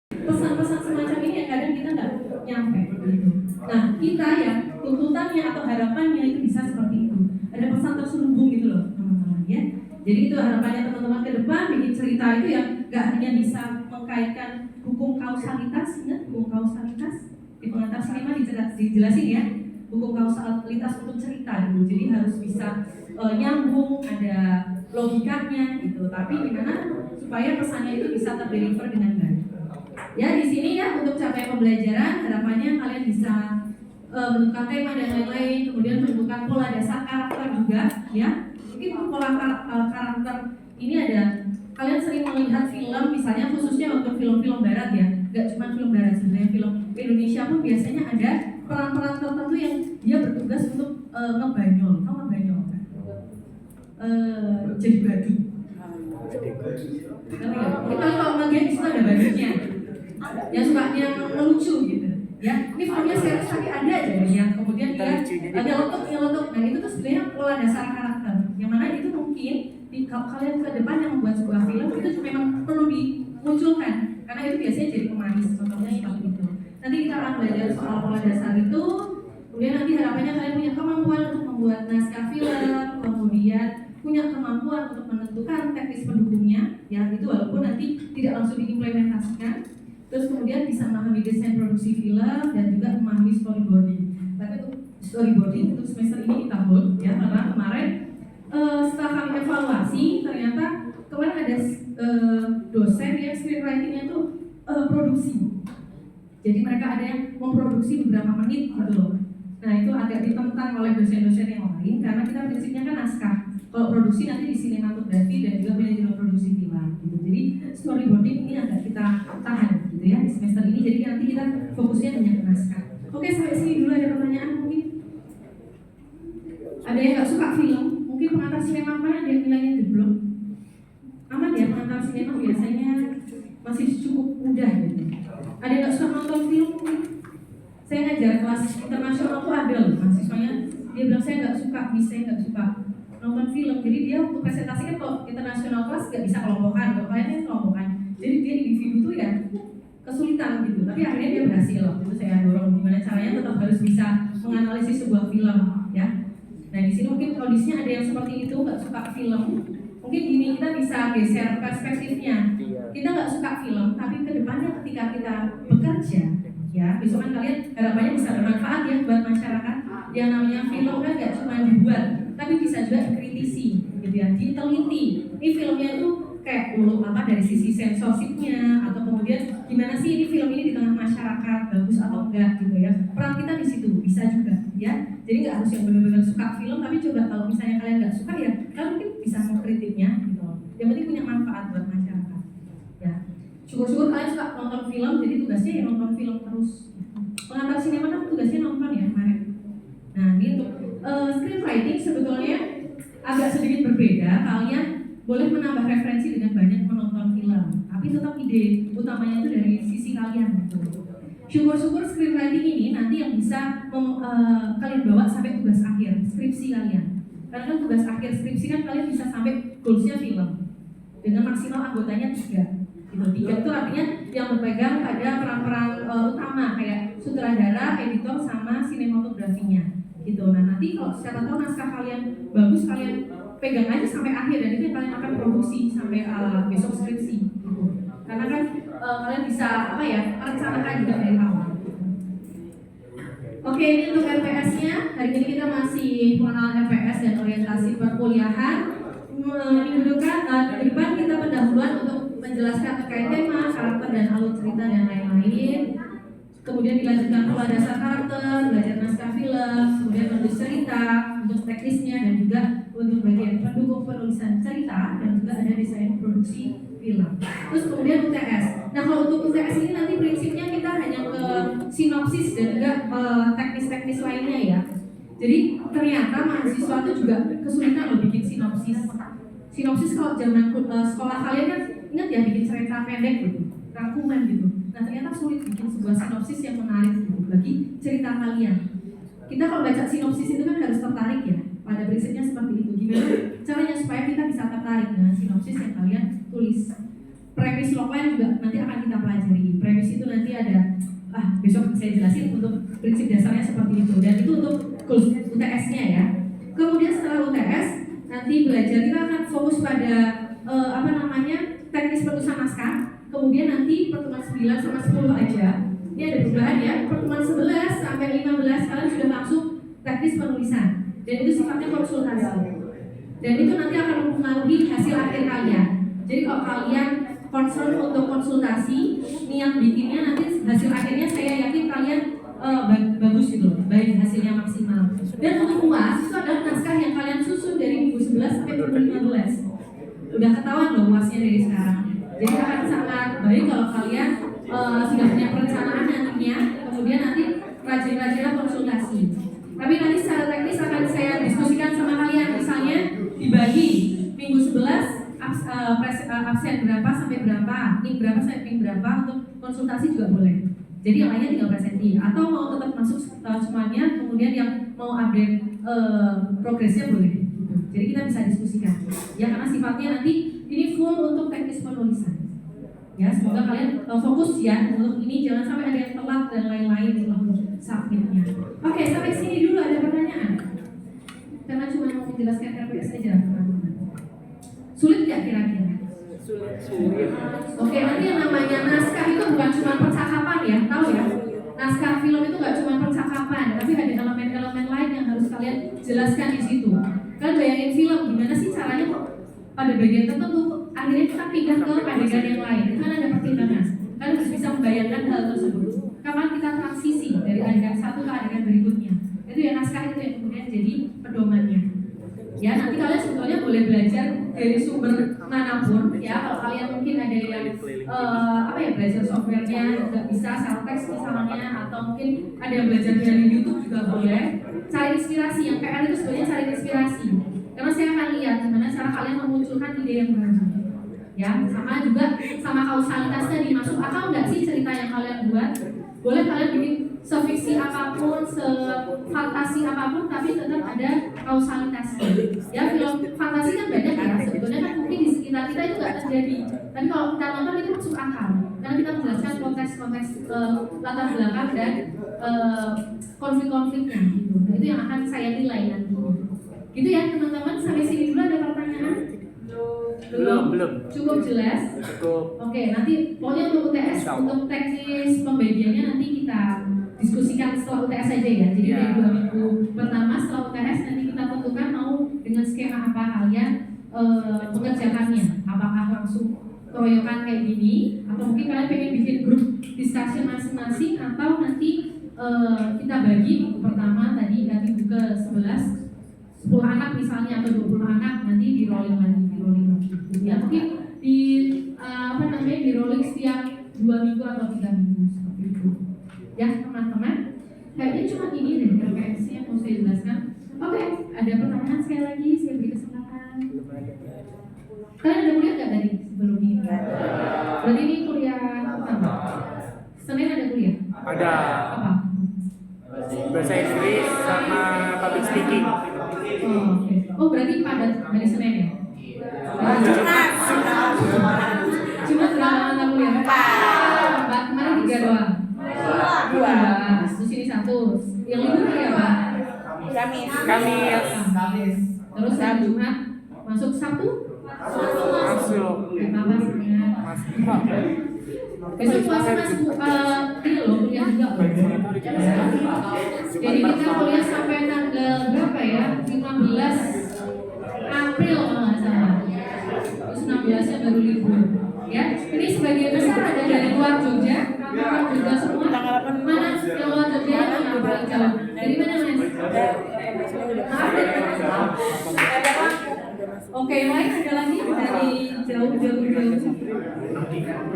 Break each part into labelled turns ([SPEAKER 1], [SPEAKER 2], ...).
[SPEAKER 1] Pesan-pesan semacam ini yang kadang kita nggak nyampe gitu. Nah, kita ya tuntutannya atau harapannya itu bisa seperti itu. Ada pesan terselubung gitu loh teman-teman ya. Jadi itu harapannya teman-teman ke depan bikin cerita itu yang nggak hanya bisa mengkaitkan hukum kausalitas, ingat hukum kausalitas di pengantar sinema dijelasin ya. Hukum kausalitas untuk cerita gitu. Jadi harus bisa nyambung, ada logikanya gitu. Tapi gimana supaya pesannya itu bisa terdeliver dengan baik. Ya di sini ya untuk capaian pembelajaran harapannya kalian bisa menentukan tema dan lain-lain, kemudian menentukan pola dasar karakter juga ya. Mungkin pola karakter ini ada, kalian sering melihat film misalnya khususnya untuk film-film barat ya, nggak cuma film barat sebenarnya, film Indonesia pun biasanya ada peran-peran tertentu yang dia bertugas untuk ngebanyol, tau ngebanyol kan? Jadi badut. Kita kalau bagian itu ada badutnya. Yang suka yang lucu gitu ya, ini filmnya serius tapi ada aja yang kemudian dia nyelotok. Nah itu tuh sebenarnya pola dasar karakter yang mana itu mungkin kalau kalian ke depan yang membuat sebuah film itu memang perlu dimunculkan karena itu biasanya jadi pemanis, contohnya seperti itu. Nanti kita akan belajar soal pola dasar itu, kemudian nanti harapannya kalian punya kemampuan untuk membuat naskah film, kemudian punya kemampuan untuk menentukan teknis pendukungnya ya, itu walaupun nanti tidak langsung diimplementasikan. Terus kemudian bisa memahami desain produksi film dan juga memahami storyboarding. Tapi untuk storyboarding untuk semester ini kita hold ya, karena kemarin setelah kami evaluasi ternyata kemarin ada dosen yang screenwriting-nya itu produksi. Jadi mereka ada yang memproduksi beberapa menit gitu loh. Nah itu agak ditentang oleh dosen-dosen yang lain karena kita prinsipnya kan naskah. Kalau produksi nanti di sinematografi dan juga manajemen produksi film gitu. Jadi storyboarding ini agak kita tahan gitu ya di semester ini. Jadi nanti kita fokusnya hanya ke naskah. Oke, sampai sini dulu. Ada pertanyaan mungkin? Ada yang nggak suka film? Mungkin pengantar sinema apa ada yang nilainya jeblok? Aman ya, pengantar sinema biasanya masih cukup mudah gitu. Ada yang nggak suka nonton film mungkin? Saya ngajar kelas internasional tuh ada loh mahasiswanya, dia bilang saya nggak suka, saya nggak suka nonton film. Jadi dia untuk presentasi kan kalau internasional kelas nggak bisa kelompokan, kalau kalian kelompokan. Jadi dia individu tuh ya kesulitan gitu. Tapi akhirnya dia berhasil. Itu saya dorong gimana caranya tetap harus bisa menganalisis sebuah film ya. Nah di sini mungkin kondisinya ada yang seperti itu, nggak suka film. Mungkin gini, kita bisa geser perspektifnya. Kita nggak suka film, tapi kedepannya ketika kita bekerja ya, besok kan kalian harapannya bisa bermanfaat ya buat masyarakat. Yang namanya film kan nggak cuma dibuat, tapi bisa juga dikritisi gitu ya, diteliti. Ini filmnya tuh kayak dulu apa dari sisi sensorshipnya, atau kemudian gimana sih ini film ini di tengah masyarakat, bagus atau enggak gitu ya. Peran kita di situ bisa juga ya. Jadi nggak harus yang benar-benar suka film, tapi coba kalau misalnya kalian nggak suka ya, kalian mungkin bisa mengkritiknya gitu. Yang penting punya manfaat buat masyarakat ya. Syukur-syukur kalian suka nonton film, jadi tugasnya ya nonton film terus. Pengantar sinema kan tugasnya nonton ya kemarin. Nah ini untuk screenwriting sebetulnya agak sedikit berbeda. Kalian boleh menambah referensi dengan banyak menonton film, tapi tetap ide utamanya itu dari sisi kalian. Syukur-syukur screenwriting ini nanti yang bisa kalian bawa sampai tugas akhir skripsi kalian. Karena kan tugas akhir skripsi kan kalian bisa sampai goalsnya film dengan maksimal anggotanya 3. Gitu. 3 itu artinya yang berpegang pada peran-peran utama kayak sutradara, editor, sama sinematografinya gitu. Nah nanti kalau siapa tahu naskah kalian bagus, kalian pegang aja sampai akhir dan itu yang kalian akan produksi sampai besok skripsi gitu. Karena kan kalian bisa apa ya, merencanakan juga dari awal. Oke, ini untuk RPS-nya. Hari ini kita masih mengenal RPS dan orientasi perkuliahan. Minggu depan kita pendahuluan untuk menjelaskan terkait tema, karakter dan alur cerita dan lain-lain. Kemudian dilanjutkan pola dasar karakter, belajar naskah film, kemudian menulis cerita untuk teknisnya dan juga untuk bagian pendukung penulisan cerita dan juga ada desain produksi film. Terus kemudian UTS. Nah kalau untuk UTS ini nanti prinsipnya kita hanya ke sinopsis dan juga teknis-teknis lainnya ya. Jadi ternyata mahasiswa itu juga kesulitan loh bikin sinopsis. Sinopsis kalau zaman sekolah kalian kan ingat ya bikin cerita pendek gitu, rangkuman gitu. Nah ternyata sulit bikin sebuah sinopsis yang menarik gitu bagi cerita kalian. Kita kalau baca sinopsis itu kan harus tertarik ya. Pada prinsipnya seperti itu. Gimana caranya supaya kita bisa tertarik dengan sinopsis yang kalian tulis? Premis logline juga nanti akan kita pelajari. Premis ada besok saya jelasin untuk prinsip dasarnya seperti itu, dan itu untuk goals UTS-nya ya. Kemudian setelah UTS nanti belajar, kita akan fokus pada teknis penulisan naskah. Kemudian nanti pertemuan 9 sama 10 aja. Ini ada perubahan ya. Pertemuan 11 sampai 15 kalian sudah langsung teknis penulisan. Dan itu sifatnya konsultasi. Dan itu nanti akan mempengaruhi hasil akhir kalian. Jadi kalau kalian concern untuk konsultasi, niat bikinnya, nanti hasil akhirnya saya yakin kalian bagus gitu, baik hasilnya maksimal. Dan untuk UAS itu adalah naskah yang kalian susun dari minggu 11 sampai minggu 15. Udah ketahuan loh UASnya dari sekarang. Jadi akan sangat baik kalau kalian sudah punya perencanaan nantinya, kemudian nanti rajin-rajinlah konsultasi. Tapi nanti secara teknis akan saya diskusikan sama kalian, misalnya dibagi minggu 11 absen berapa sampai berapa, ming berapa sampai ming berapa, untuk konsultasi juga boleh. Jadi yang lainnya tinggal presenti, atau mau tetap masuk semuanya, kemudian yang mau update progresnya boleh. Jadi kita bisa diskusikan. Ya karena sifatnya nanti ini full untuk teknis penulisan. Ya semoga kalian fokus ya untuk ini, jangan sampai ada yang telat dan lain-lain untuk submitnya. Oke, sampai sini dulu ada pertanyaan? Karena cuma mau menjelaskan RPS saja. Sulit nggak kira-kira? Sulit. Oke, nanti yang namanya naskah itu bukan cuma percakapan ya, tahu ya? Naskah film itu nggak cuma percakapan, tapi ada elemen-elemen lain yang harus kalian jelaskan di situ. Kalian bayangin film, gimana sih caranya kok pada bagian tertentu akhirnya kita pindah ke adegan yang lain? Itu kan ada pertimbangan. Kalian harus bisa membayangkan hal tersebut. Kapan kita transisi dari adegan satu ke adegan berikutnya? Itu yang naskah itu yang kemudian jadi pedomannya. Ya, nanti kalian sebetulnya boleh belajar dari sumber manapun ya. Kalau kalian mungkin ada yang belajar softwarenya nggak bisa, Saltex misalnya, atau mungkin ada yang belajar dari YouTube juga boleh. Cari inspirasi, yang PR itu sebenarnya cari inspirasi. Karena saya akan lihat gimana cara kalian memunculkan ide yang baru. Ya, sama juga sama kausalitas tadi, masuk akal nggak sih cerita yang kalian buat? Boleh kalian bikin sefiksi apapun, sefantasi apapun, tapi tetap ada kausalitasnya. Ya, film fantasi kan banyak ya, sebetulnya kan mungkin di sekitar kita itu nggak terjadi. Tapi kalau kita nonton itu masuk akal, karena kita menjelaskan konteks-konteks latar belakang dan konflik-konfliknya. Gitu. Nah, itu yang akan saya nilai nanti. Gitu ya teman-teman, sampai sini dulu ada pertanyaan? Belum. Cukup jelas? Cukup. Oke, nanti pokoknya untuk UTS, untuk teknis pembagiannya nanti kita diskusikan setelah UTS saja ya. Jadi dari 2 minggu pertama setelah UTS nanti kita tentukan mau dengan skema apa kalian mengerjakannya. Apakah langsung keroyokan kayak gini, atau mungkin kalian pengen bikin grup discussion masing-masing, atau nanti kita bagi minggu pertama tadi minggu ke 11 10 anak misalnya atau 20 anak, nanti di rolling lagi. Ya mungkin di rolling setiap 2 minggu atau 3 minggu seperti itu. Ya teman-teman, kayaknya cuma ini deh RPS yang mau saya jelaskan. Oke, ada pertanyaan sekali lagi, saya beri kesempatan. Kalian ada kuliah nggak tadi sebelum ini? Berarti ini kuliah pertama. Senin ada kuliah? Ada. Apa? Bahasa Inggris sama public speaking. Oh, berarti padat hari Senin ya? Jumat berapa mata kuliah? 4. Kemarin 3 doang? 2. Terus ini 1. Yang libur hari apa? Kamis. Terus hari Jumat masuk Sabtu? Masuk. Apa sebenarnya? Besok puasa masuk ini loh, kuliah juga. Jadi kita kuliah sampai tanggal berapa ya? 15 April kalau nggak salah. Terus 16-nya baru libur. Ya, ini sebagian besar ada dari luar Jogja, orang Jogja semua. Mana yang luar Jogja yang paling jauh? Dari mana Mas? Maaf ya. Oke, lain ada lagi dari jauh.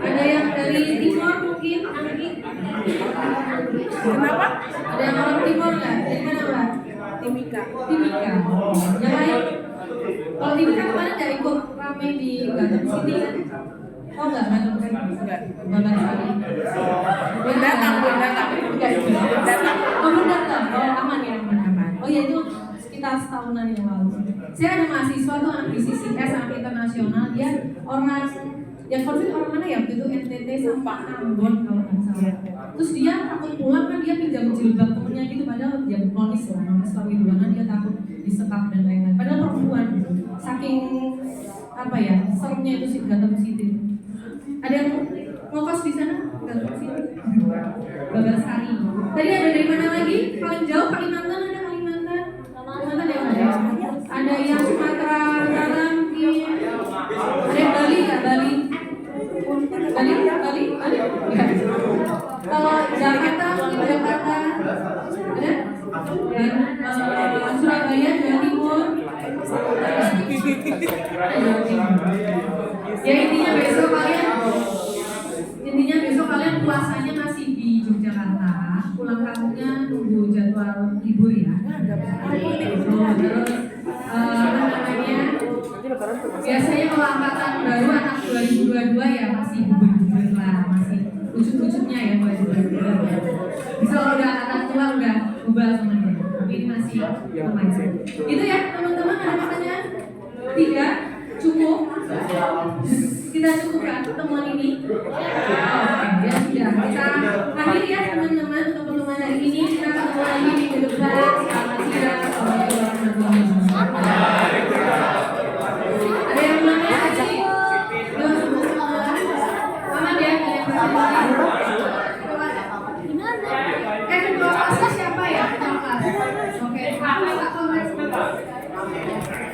[SPEAKER 1] Ada yang dari timur mungkin, Anggi? Kenapa? Ada yang orang timur nggak? Dari mana Pak? Timika. Yang lain? Kalau Timika kemarin nggak ikut rame di Gatot City kan? Oh nggak Gatot City? Nggak sekali. Belum datang. Oh belum datang. Oh aman ya, aman. Oh ya itu sekitar setahunan yang lalu. Saya ada mahasiswa tuh anak BCCS, anak internasional, dia orang yang konflik orang mana ya? Waktu itu NTT sama Ambon kalau nggak salah. Terus dia takut pulang kan, dia pinjam jilbab temennya gitu, padahal dia nonis suami duluan kan, dia takut disekap dan lain-lain. Padahal perempuan, saking apa ya, seremnya itu sih Gotham City. Ada yang ngokos di sana? Gotham City. Babarsari. Tadi ada dari mana lagi? Paling jauh Kalimantan, ada Kalimantan. Kalimantan yang ada. Ada yang Sumatera Utara mungkin. Ada yang Bali nggak Bali? Bali? Ya. Kalau Jakarta ada? Dan Surabaya, Jawa Timur. Ya intinya besok kalian puasanya masih di Yogyakarta, pulang kampungnya nunggu jadwal libur ya. Terus biasanya kalau angkatan baru anak 2022 ya masih bubur lah, masih lucu-lucunya ya mulai bubur. Bisa kalau udah angkatan tua udah bubal sama dia. Tapi ini masih lumayan. Itu ya teman-teman, ada pertanyaan? 3 cukup? Kita cukupkan pertemuan ini? Oke, ya sudah. Kita akhiri ya teman-teman untuk pertemuan hari ini. Kita ketemu lagi minggu depan. Selamat siang. Assalamualaikum warahmatullahi wabarakatuh. Ada yang belum ya? Selamat ya.